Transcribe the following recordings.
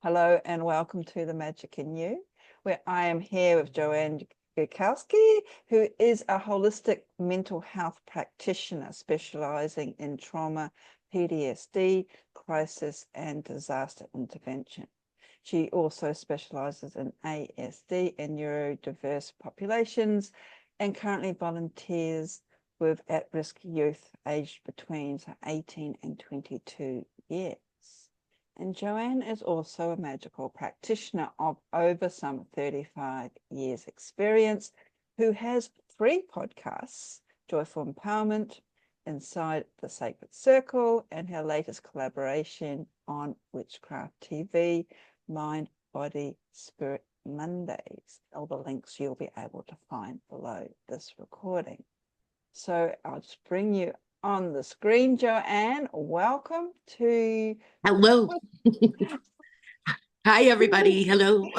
Hello and welcome to The Magic in You, where I am here with Joanne Gajewski, who is a holistic mental health practitioner specializing in trauma, PTSD, crisis and disaster intervention. She also specializes in ASD and neurodiverse populations and currently volunteers with at-risk youth aged between 18 and 22 years. And Joanne is also a magical practitioner of over some 35 years experience, who has 3 podcasts, Joyful Empowerment, Inside the Sacred Circle, and her latest collaboration on WitchcraftTV Mind, Body, Spirit Mondays. All the links you'll be able to find below this recording. So I'll just bring you on the screen, Joanne. Welcome to... Hello. Hi, everybody. Hello.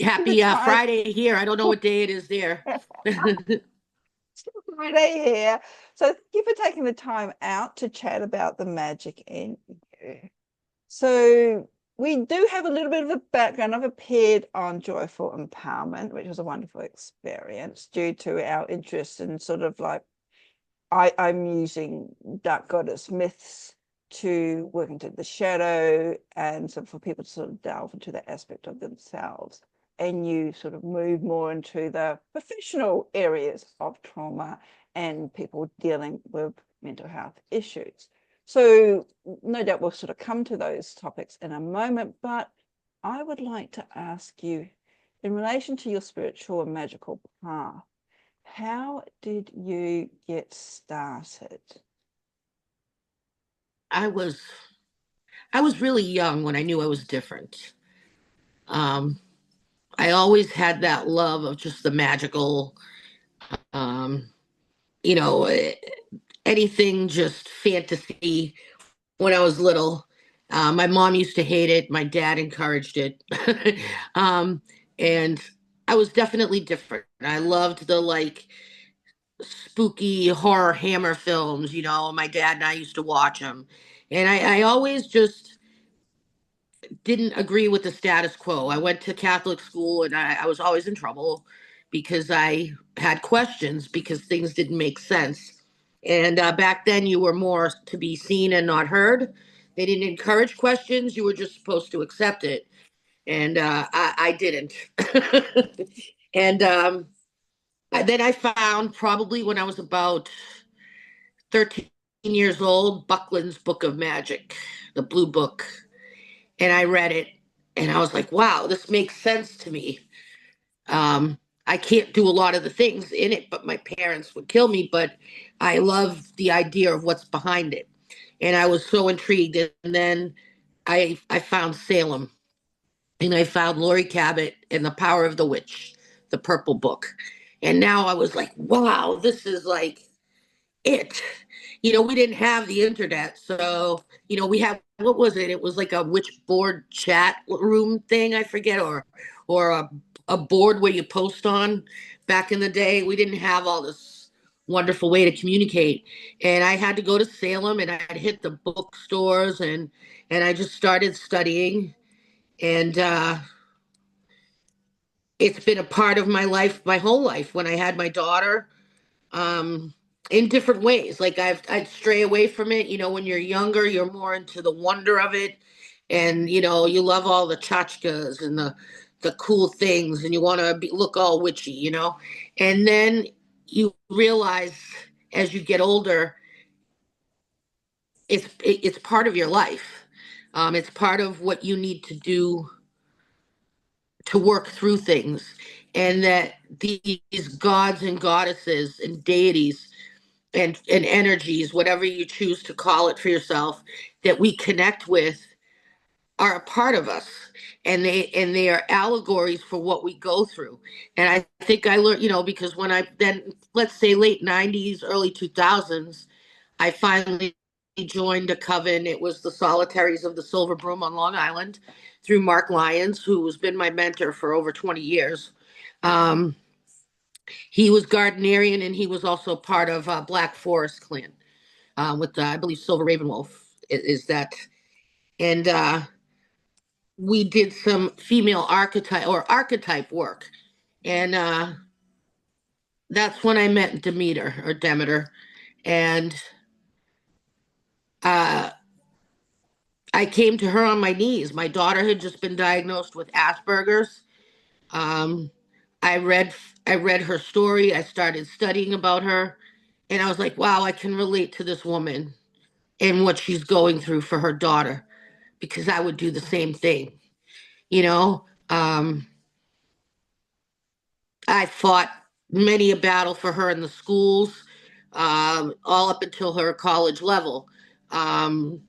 Happy Friday here. I don't know what day it is there. Friday here. So thank you for taking the time out to chat about the magic in you. So we do have a little bit of a background. I've appeared on Joyful Empowerment, which was a wonderful experience due to our interest in sort of like, I'm using dark goddess myths to work into the shadow and sort of for people to sort of delve into that aspect of themselves. And you sort of move more into the professional areas of trauma and people dealing with mental health issues. So no doubt we'll sort of come to those topics in a moment, but I would like to ask you, in relation to your spiritual and magical path, how did you get started? I was really young when I knew I was different. Um, I always had that love of just the magical, um, you know, eh, anything just fantasy when I was little. My mom used to hate it. My dad encouraged it. um, and I was definitely different. I loved the spooky horror hammer films, my dad and I used to watch them. And I always just didn't agree with the status quo. I went to Catholic school and I was always in trouble because I had questions because things didn't make sense. And back then, you were more to be seen and not heard. They didn't encourage questions, you were just supposed to accept it. And I didn't. and then I found probably when I was about 13 years old, Buckland's Book of Magic, the blue book. And I read it and I was like, wow, this makes sense to me. I can't do a lot of the things in it, but my parents would kill me. But I love the idea of what's behind it. And I was so intrigued. And then I found Salem and I found Laurie Cabot and The Power of the Witch, the purple book. And now I was like, wow, this is like it. We didn't have the internet. So, we had, what was it? It was like a witch board chat room thing, I forget, or a board where you post on back in the day. We didn't have all this wonderful way to communicate. And I had to go to Salem and I'd hit the bookstores and I just started studying. And it's been a part of my life, my whole life. When I had my daughter, um, in different ways. Like I'd stray away from it. When you're younger, you're more into the wonder of it, and you love all the tchotchkes and the cool things, and you want to look all witchy. And then you realize as you get older, it's part of your life. It's part of what you need to do to work through things, and that these gods and goddesses and deities and energies, whatever you choose to call it for yourself, that we connect with are a part of us, and they are allegories for what we go through. And I think I learned, because when I then, let's say, late 90s, early 2000s, I finally joined a coven. It was the Solitaries of the Silver Broom on Long Island through Mark Lyons, who has been my mentor for over 20 years. He was Gardnerian, and he was also part of Black Forest Clan with, I believe, Silver Raven Wolf is that. And we did some female archetype work. And that's when I met Demeter. And uh, I came to her on my knees. My daughter had just been diagnosed with Asperger's. Um, I read I read her story. I started studying about her, and I was like, wow, I can relate to this woman and what she's going through for her daughter, because I would do the same thing. You know, I fought many a battle for her in the schools, all up until her college level. Um,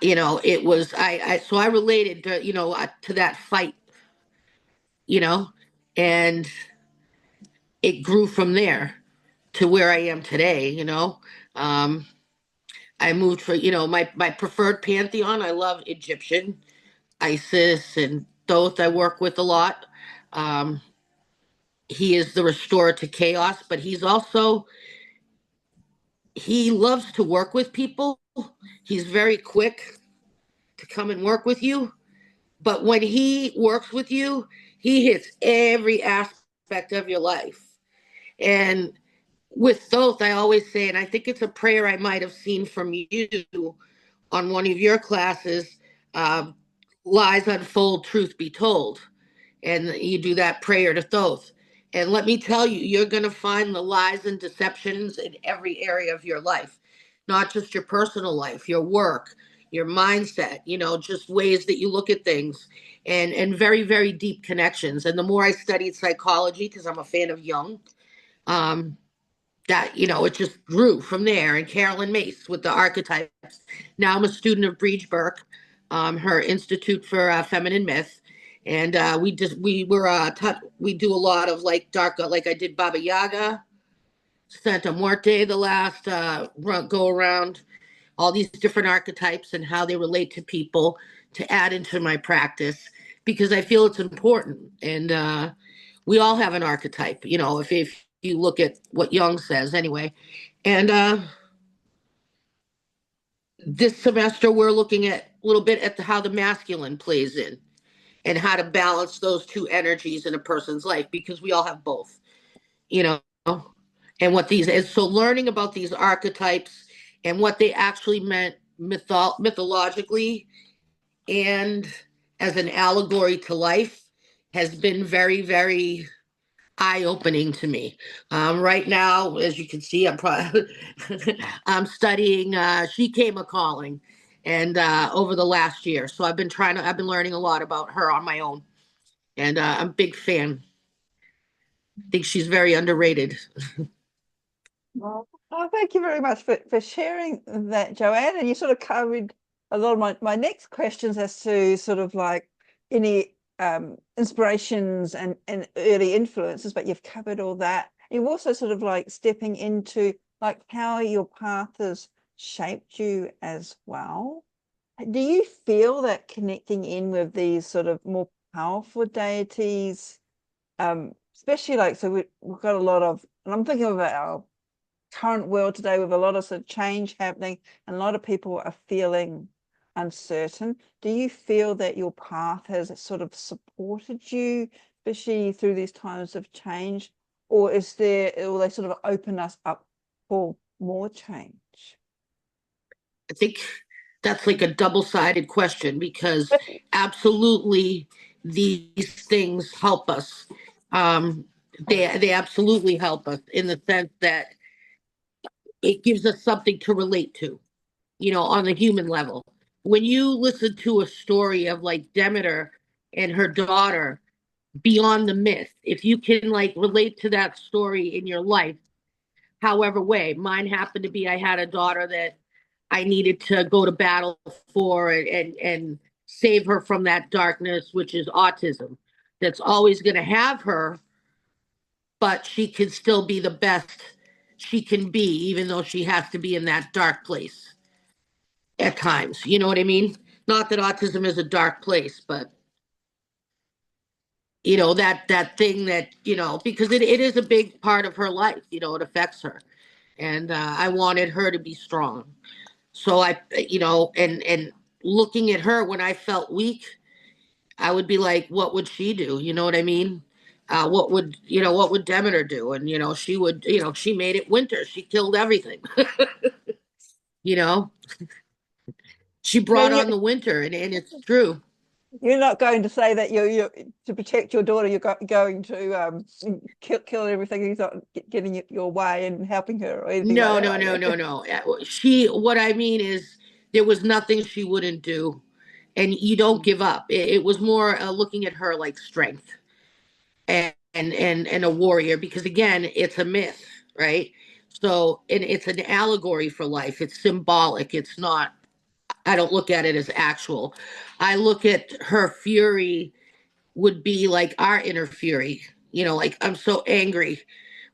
it was so I related to to that fight, you know, and it grew from there to where I am today. Um, I moved for my preferred pantheon. I love Egyptian, Isis, and Thoth. I work with a lot. Um, he is the restorer to chaos, but he loves to work with people. He's very quick to come and work with you. But when he works with you, he hits every aspect of your life. And with Thoth, I always say, and I think it's a prayer I might have seen from you on one of your classes, uh, lies unfold, truth be told. And you do that prayer to Thoth. And let me tell you, you're going to find the lies and deceptions in every area of your life, not just your personal life, your work, your mindset, just ways that you look at things, and very, very deep connections. And the more I studied psychology, because I'm a fan of Jung, um, that it just grew from there. And Carolyn Mace with the archetypes. Now I'm a student of Breege Burke, her Institute for Feminine Myth, and we do a lot of like dark, like I did Baba Yaga, Santa Muerte, the last go around, all these different archetypes and how they relate to people to add into my practice, because I feel it's important. And we all have an archetype, if you look at what Jung says anyway. And this semester, we're looking at a little bit at how the masculine plays in and how to balance those two energies in a person's life, because we all have both, you know, and what these is. So learning about these archetypes and what they actually meant mythologically and as an allegory to life has been very, very eye-opening to me. Right now, as you can see, I'm studying She Came a Calling, and over the last year. So I've been learning a lot about her on my own, and I'm a big fan. I think she's very underrated. Well, thank you very much for sharing that, Joanne. And you sort of covered a lot of my next questions as to sort of like any inspirations and early influences, but you've covered all that. You've also sort of like stepping into like how your path has shaped you as well. Do you feel that connecting in with these sort of more powerful deities, especially like, so we've got a lot of, and I'm thinking about our current world today with a lot of sort of change happening, and a lot of people are feeling uncertain. Do you feel that your path has sort of supported you, especially through these times of change, or will they sort of open us up for more change? I think that's like a double-sided question, because absolutely these things help us. Um, they absolutely help us in the sense that it gives us something to relate to, on the human level. When you listen to a story of like Demeter and her daughter beyond the myth, if you can like relate to that story in your life, however way, mine happened to be I had a daughter that I needed to go to battle for, and save her from that darkness, which is autism. That's always going to have her, but she can still be the best she can be, even though she has to be in that dark place at times. You know what I mean? Not that autism is a dark place, but that thing that, because it is a big part of her life. It affects her, and I wanted her to be strong. So I, and looking at her when I felt weak, I would be like, what would she do? You know what I mean? What would Demeter do? And, she would, she made it winter. She killed everything. you know, she I brought mean, on the winter, and it's true. you're not going to say that you to protect your daughter, you're going to kill everything who's not getting your way and helping her or anything like No, that, no, are no, you? no, no. What I mean is, there was nothing she wouldn't do. And you don't give up. It was more looking at her like strength and a warrior, because again, it's a myth, right? So, and it's an allegory for life. It's symbolic. It's not, I don't look at it as actual. I look at her fury would be like our inner fury. Like, I'm so angry.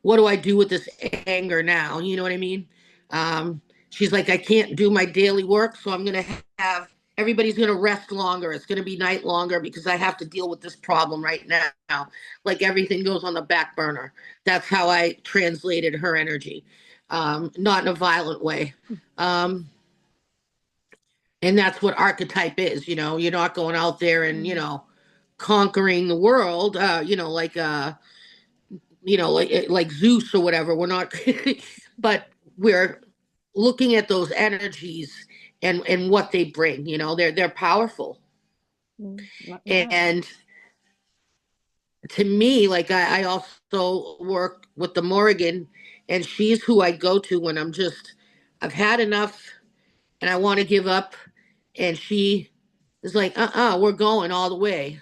What do I do with this anger now? You know what I mean? Um, she's like, I can't do my daily work, so I'm gonna have everybody's gonna rest longer. It's gonna be night longer because I have to deal with this problem right now. Like, everything goes on the back burner. That's how I translated her energy, not in a violent way. Um, and that's what archetype is. You're not going out there and conquering the world. Like Zeus or whatever. We're not, but we're looking at those energies and what they bring. They're powerful. No. And to me, like, I also work with the Morrigan, and she's who I go to when I've had enough and I want to give up. And she is like, we're going all the way.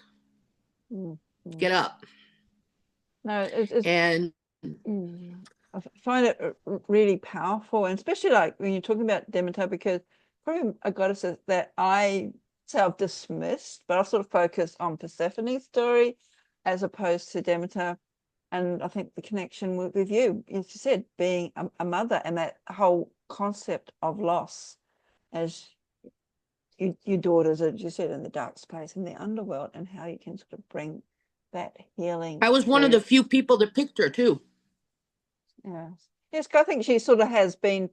Mm, mm. Get up. No, it's And find it really powerful, and especially like when you're talking about Demeter, because probably a goddess that I self-dismissed, but I sort of focused on Persephone's story as opposed to Demeter. And I think the connection with you, as you said, being a mother, and that whole concept of loss, as your daughters, as you said, in the dark space, in the underworld, and how you can sort of bring that healing I was one of to. the few people that picked her too. Yes. Yes, I think she sort of has been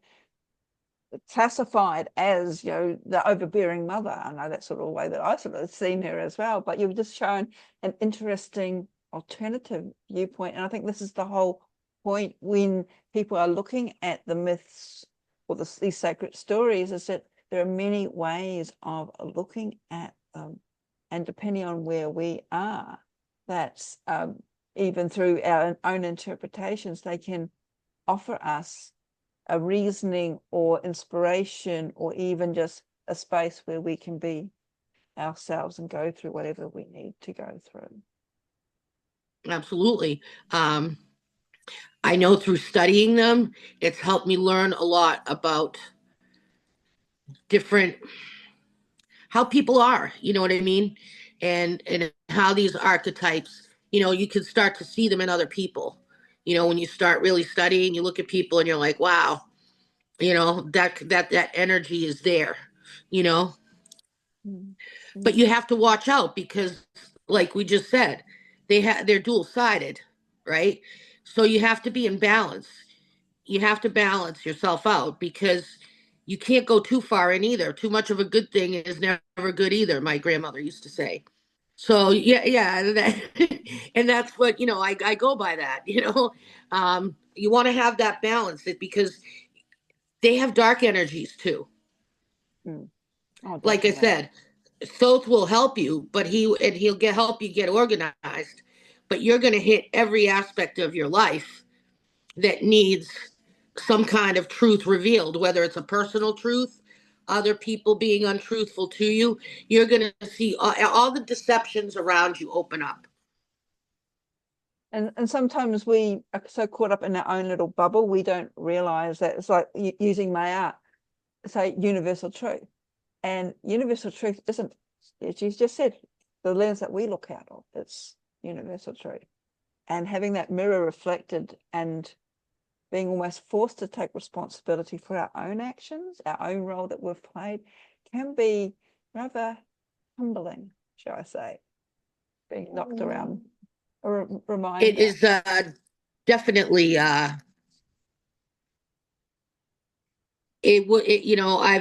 classified as, the overbearing mother. I know that's sort of a way that I sort of seen her as well, but you've just shown an interesting alternative viewpoint. And I think this is the whole point when people are looking at the myths or these sacred stories, is that there are many ways of looking at them. And depending on where we are, that's even through our own interpretations, they can offer us a reasoning or inspiration, or even just a space where we can be ourselves and go through whatever we need to go through. Absolutely. I know through studying them, it's helped me learn a lot about different how people are, you know what I mean? And how these archetypes, you can start to see them in other people. When you start really studying, you look at people and you're like, wow, that energy is there, you know? Mm. But Mm. you have to watch out because, like we just said, they're dual sided, right? So you have to be in balance. You have to balance yourself out, because you can't go too far in either. Too much of a good thing is never good either, my grandmother used to say. So yeah, yeah, and that's what I go by that. You want to have that balance, because they have dark energies too. Mm. Oh, Like I definitely. said, Thoth will help you, but he'll help you get organized. But you're going to hit every aspect of your life that needs some kind of truth revealed, whether it's a personal truth, other people being untruthful to you. You're going to see all the deceptions around you open up. And sometimes we are so caught up in our own little bubble, we don't realize that it's like using my art, say universal truth. And universal truth isn't, as you just said, the lens that we look out of. It's universal truth. And having that mirror reflected and being almost forced to take responsibility for our own actions, our own role that we've played, can be rather humbling, shall I say, being knocked around. A It reminder. is definitely I've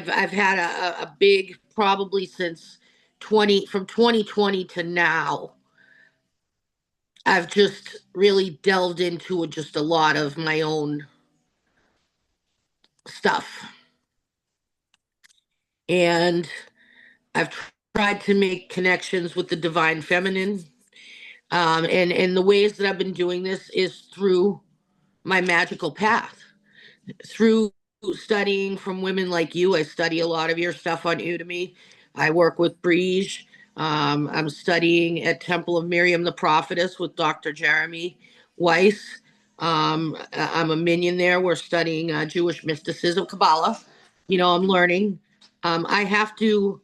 had a big, probably since from 2020 to now, I've just really delved into just a lot of my own stuff. And I've tried to make connections with the divine feminine. And the ways that I've been doing this is through my magical path, through studying from women like you. I study a lot of your stuff on Udemy. I work with Briege. I'm studying at Temple of Miriam the Prophetess with Dr. Jeremy Weiss. I'm a minion there. We're studying Jewish mysticism, Kabbalah. I'm learning. I have to.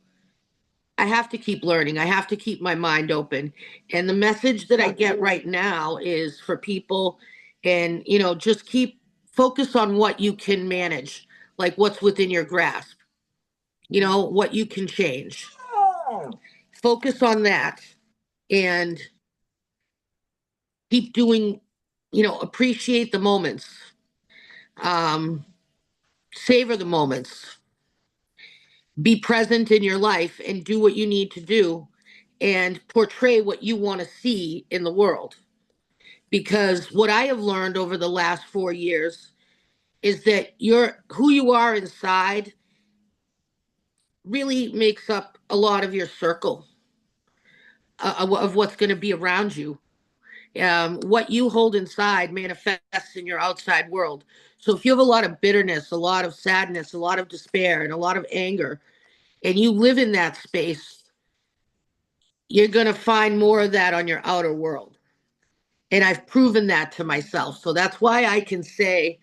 I have to keep learning. I have to keep my mind open. And the message that I get right now is for people, and just keep focus on what you can manage, like what's within your grasp, what you can change. Focus on that and keep doing, appreciate the moments, um, savor the moments, be present in your life and do what you need to do and portray what you want to see in the world. Because what I have learned over the last 4 years is that who you are inside really makes up a lot of your circle of what's going to be around you. What you hold inside manifests in your outside world. So if you have a lot of bitterness, a lot of sadness, a lot of despair, and a lot of anger, and you live in that space, you're going to find more of that on your outer world. And I've proven that to myself. So that's why I can say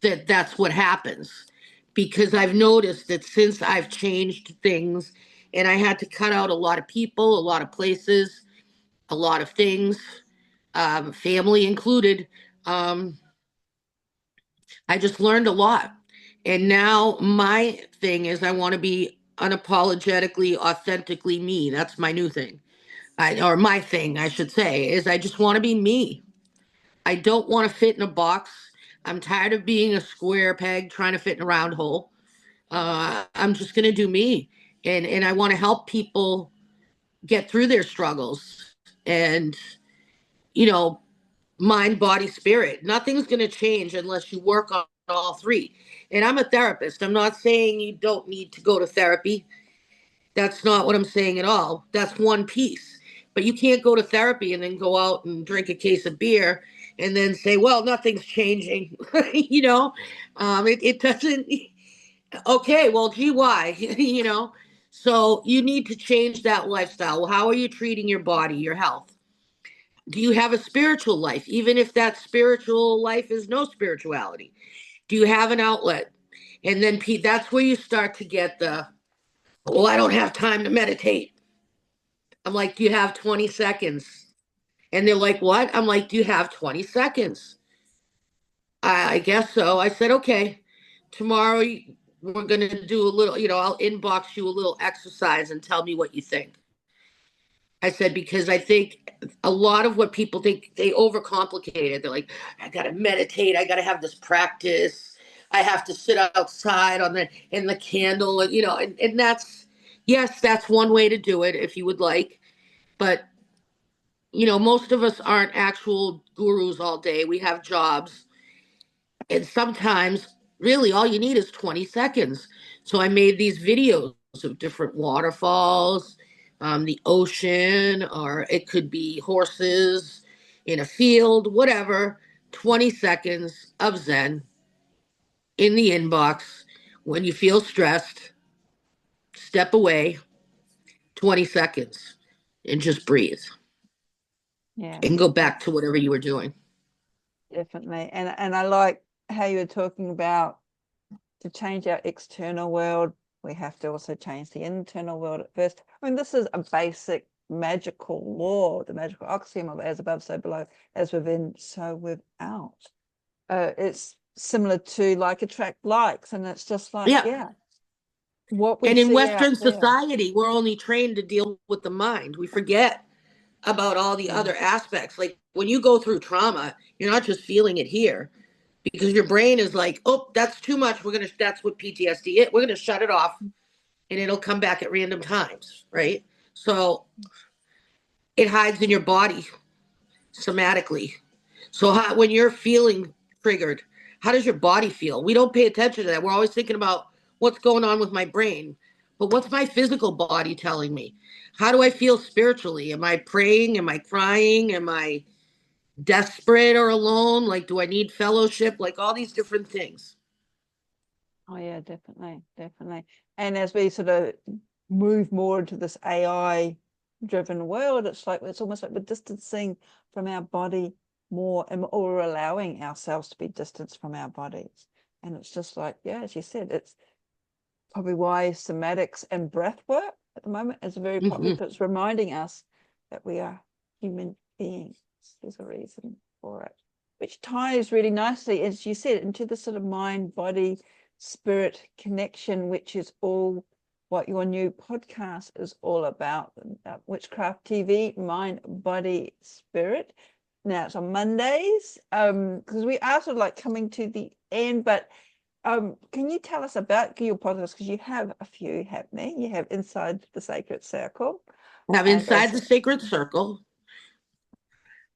that that's what happens. Because I've noticed that since I've changed things and I had to cut out a lot of people, a lot of places, a lot of things, family included, I just learned a lot. And now my thing is I want to be unapologetically, authentically me. That's my new thing. Or my thing, I should say, is I just want to be me. I don't want to fit in a box. I'm tired of being a square peg trying to fit in a round hole. I'm just going to do me. And I want to help people get through their struggles and, you know, mind, body, spirit. Nothing's going to change unless you work on all three. And I'm a therapist. I'm not saying you don't need to go to therapy. That's not what I'm saying at all. That's one piece. But you can't go to therapy and then go out and drink a case of beer and then say, well, nothing's changing. It doesn't. Okay, well, gee, why? So you need to change that lifestyle. Well, how are you treating your body, your health? Do you have a spiritual life, even if that spiritual life is no spirituality? Do you have an outlet? And then that's where you start to get well, I don't have time to meditate. I'm like, do you have 20 seconds? And they're like, what? I'm like, do you have 20 seconds? I guess so. I said, okay, tomorrow we're going to do a little, I'll inbox you a little exercise and tell me what you think. I said, because I think a lot of what people think, they overcomplicate it. They're like, I got to meditate. I got to have this practice. I have to sit outside in the candle. And that's, yes, that's one way to do it if you would like. But, most of us aren't actual gurus all day. We have jobs. And sometimes really all you need is 20 seconds. So I made these videos of different waterfalls, the ocean, or it could be horses in a field, whatever. 20 seconds of Zen in the inbox. When you feel stressed, step away, 20 seconds, and just breathe Yeah, and go back to whatever you were doing. definitely. And I like how you were talking about to change our external world, we have to also change the internal world at first. I mean, this is a basic magical law, the magical axiom of as above, so below, as within, so without. It's similar to like attract likes, and it's just like, yeah, what we And in see out Western there. society, we're only trained to deal with the mind. We forget about all the other aspects. Like when you go through trauma, you're not just feeling it here because your brain is like, oh, that's too much. That's what PTSD is. We're going to shut it off and it'll come back at random times, right? So it hides in your body somatically. So when you're feeling triggered, how does your body feel? We don't pay attention to that. We're always thinking about what's going on with my brain. But what's my physical body telling me? How do I feel spiritually? Am I praying? Am I crying? Am I desperate or alone? Like, do I need fellowship? Like all these different things. Oh yeah, definitely, definitely. And as we sort of move more into this AI driven world, it's almost like we're distancing from our body more, and we're allowing ourselves to be distanced from our bodies. And it's just like, yeah, as you said, it's probably why somatics and breath work at the moment is very popular, Mm-hmm. because it's reminding us that we are human beings. There's a reason for it, which ties really nicely, as you said, into the sort of mind, body, spirit connection, which is all what your new podcast is all about, Witchcraft TV, Mind, Body, Spirit. Now it's on Mondays, because we are sort of like coming to the end, but can you tell us about your podcast? Because you have a few happening. You have Inside the Sacred Circle, Have and inside also, the sacred circle.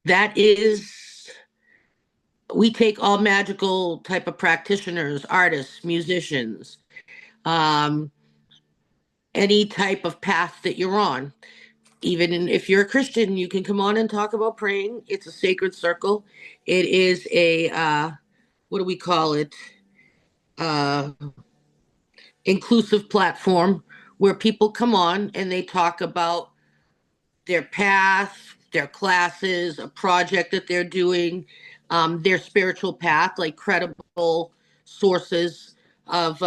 That is, we take all magical type of practitioners, artists, musicians, um, any type of path that you're on. If you're a Christian, you can come on and talk about praying. It's a sacred circle. It is a what do we call it? Uh, Inclusive platform where people come on and they talk about their path, their classes, a project that they're doing, their spiritual path, like credible sources of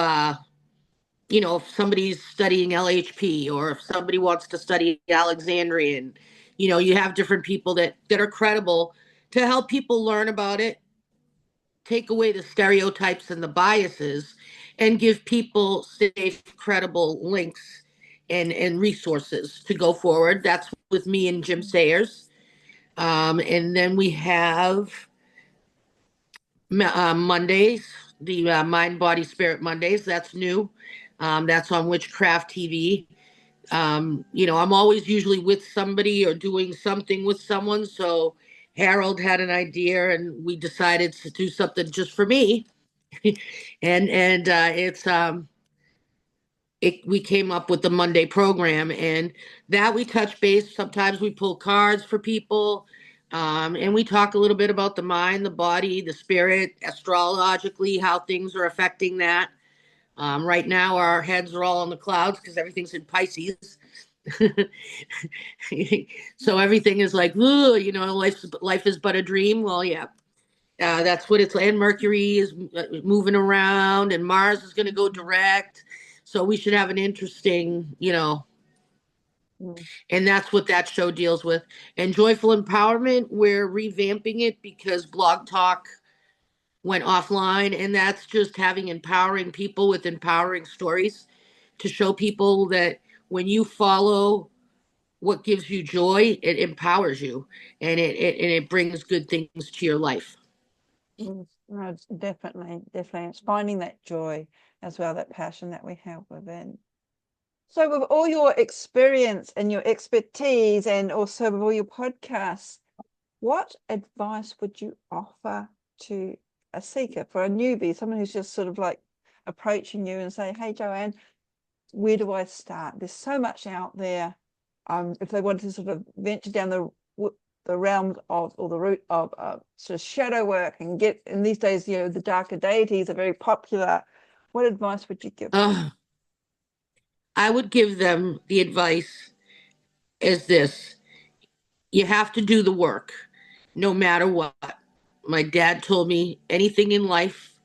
if somebody's studying LHP or if somebody wants to study Alexandrian, you have different people that are credible to help people learn about it, take away the stereotypes and the biases, and give people safe, credible links and resources to go forward. That's with me and Jim Sayers. And then we have Mondays, the Mind, Body, Spirit Mondays. That's new. That's on Witchcraft TV. I'm always usually with somebody or doing something with someone. So Harold had an idea, and we decided to do something just for me. And we came up with the Monday program, and that we touch base. Sometimes we pull cards for people, and we talk a little bit about the mind, the body, the spirit, astrologically, how things are affecting that. Right now, our heads are all on the clouds because everything's in Pisces. So everything is like, ooh, life is but a dream. Well, yeah, that's what it's. And Mercury is moving around, and Mars is going to go direct. So we should have an interesting, mm, and that's what that show deals with. And Joyful Empowerment, we're revamping it because Blog Talk went offline, and that's just having empowering people with empowering stories to show people that when you follow what gives you joy, it empowers you, and it brings good things to your life. no, it's definitely, definitely, it's finding that joy as well, that passion that we have within. So, with all your experience and your expertise, and also with all your podcasts, what advice would you offer to a seeker, for a newbie, someone who's just sort of like approaching you and say, "Hey, Joanne, where do I start? There's so much out there." If they want to sort of venture down the realm of, or the route of sort of shadow work, and get, in these days, the darker deities are very popular. What advice would you give them? uh, I would give them the advice is this: you have to do the work no matter what. My dad told me anything in life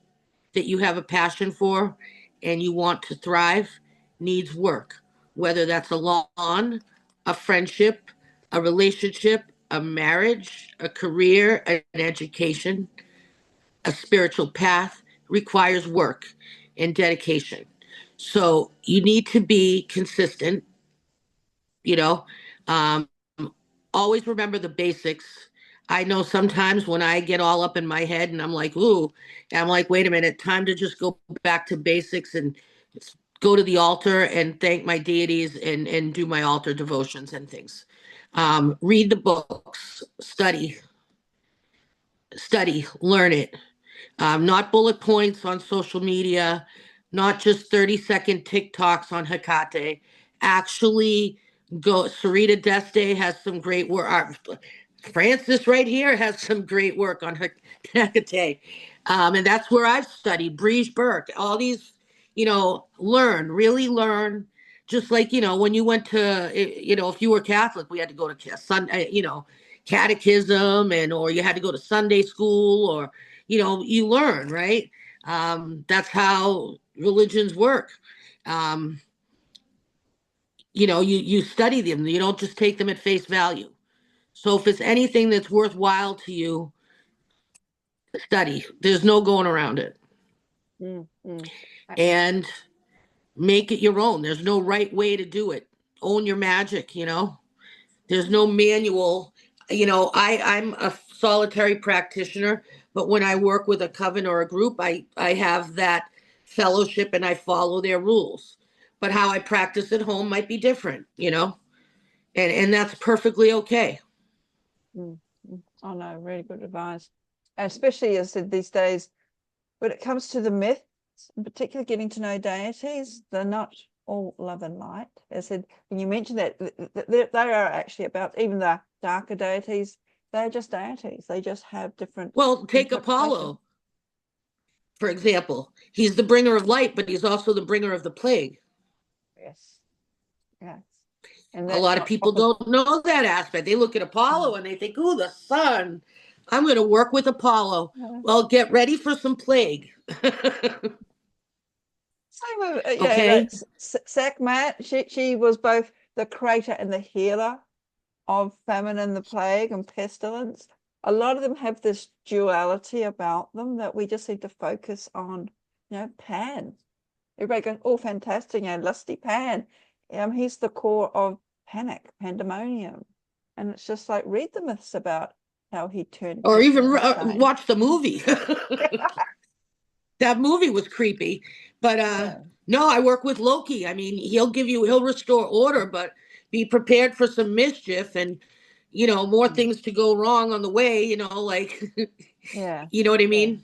that you have a passion for and you want to thrive needs work, whether that's a lawn, a friendship, a relationship, a marriage, a career, an education, a spiritual path requires work and dedication. So you need to be consistent, you know. Um, Always remember the basics. I know sometimes when I get all up in my head and I'm like, ooh, and I'm like, wait a minute, time to just go back to basics and go to the altar and thank my deities and do my altar devotions and things. Read the books, study, learn it. Not bullet points on social media, not just 30-second TikToks on Hecate. Actually, go. Sarita Deste has some great work. Francis right here has some great work on Hecate. And that's where I've studied. Breege Burke, all these, really learn. Just like, when you went to, if you were Catholic, we had to go to Sunday, catechism, or you had to go to Sunday school, or you learn, right? That's how religions work. You study them. You don't just take them at face value. So if it's anything that's worthwhile to you, study. There's no going around it. And make it your own. There's no right way to do it. Own your magic, There's no manual. I'm a solitary practitioner, but when I work with a coven or a group, I have that fellowship and I follow their rules. But how I practice at home might be different, and that's perfectly okay. Oh no, really good advice. And especially as I said these days, when it comes to the myths, in particular getting to know deities, they're not all love and light. As I said, when you mentioned that, they are actually about, even the darker deities, they're just deities. They just have different. Well, take Apollo, for example. He's the bringer of light, but he's also the bringer of the plague. Yes. Yes. And a lot of people don't know that aspect. They look at Apollo and they think, "Oh, the sun. I'm going to work with Apollo." Well, get ready for some plague. Same with like Sekhmet. She was both the creator and the healer of famine and the plague and pestilence. A lot of them have this duality about them that we just need to focus on. Pan. Everybody goes, "Oh, fantastic! Lusty Pan." He's the core of panic, pandemonium, and it's just like read the myths about how he turned. Or even watch the movie. That movie was creepy, but no, I work with Loki. I mean, he'll restore order, but be prepared for some mischief and more things to go wrong on the way. Like you know what I mean.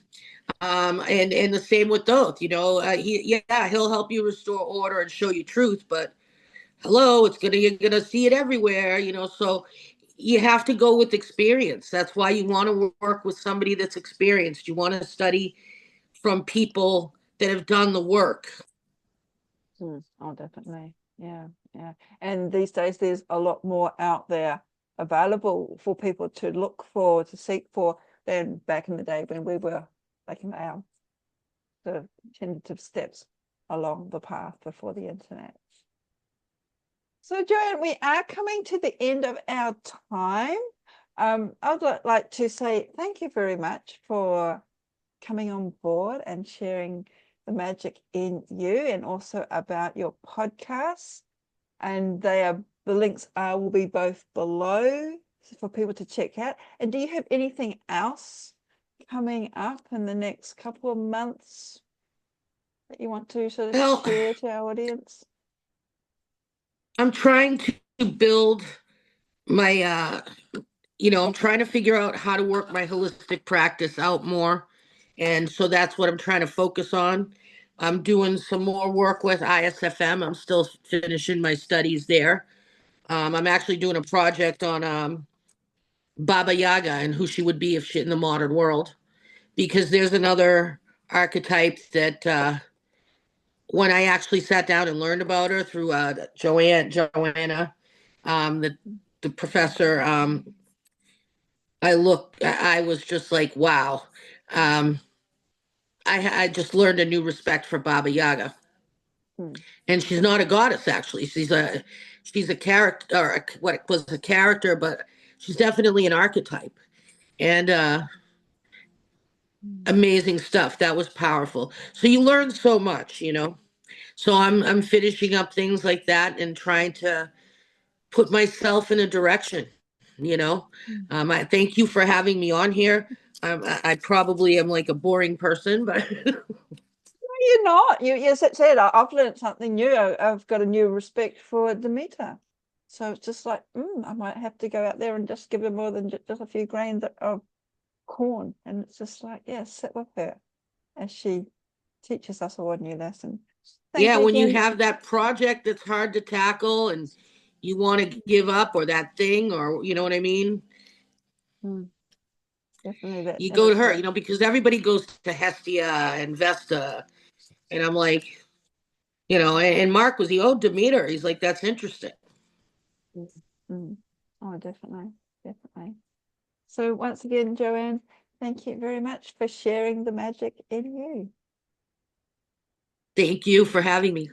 And the same with Thoth. He'll help you restore order and show you truth, but hello, you're gonna see it everywhere. So you have to go with experience. That's why you want to work with somebody that's experienced. You want to study from people that have done the work. Oh, definitely. Yeah. And these days there's a lot more out there available for people to look for, to seek for, than back in the day when we were taking the tentative steps along the path before the internet. So Joanne, we are coming to the end of our time. I'd like to say thank you very much for coming on board and sharing the magic in you, and also about your podcasts. And the links will be both below for people to check out. And do you have anything else coming up in the next couple of months that you want to sort of share to our audience? I'm trying to build my I'm trying to figure out how to work my holistic practice out more. And so that's what I'm trying to focus on. I'm doing some more work with ISFM. I'm still finishing my studies there. I'm actually doing a project on Baba Yaga and who she would be if she in the modern world, because there's another archetype that when I actually sat down and learned about her through Joanna, the professor, I was just like, wow. I just learned a new respect for Baba Yaga. And she's not a goddess, actually. She's a character, or what was a character, but she's definitely an archetype. And amazing stuff. That was powerful. So you learn so much, So I'm finishing up things like that and trying to put myself in a direction, I thank you for having me on here. I probably am like a boring person, but you're not. Yes, that's it. I've learned something new. I've got a new respect for Demeter. So it's just like, I might have to go out there and just give her more than just a few grains of corn. And it's just like, yeah, sit with her as she teaches us all a new lesson. Thank Yeah, you when you again. have that project that's hard to tackle and you want to give up, or that thing, or you know what I mean? Definitely that. You And go to it's her, because everybody goes to Hestia and Vesta. And I'm like, and Mark was Demeter. He's like, that's interesting. Oh, definitely. Definitely. So once again, Joanne, thank you very much for sharing the magic in you. Thank you for having me.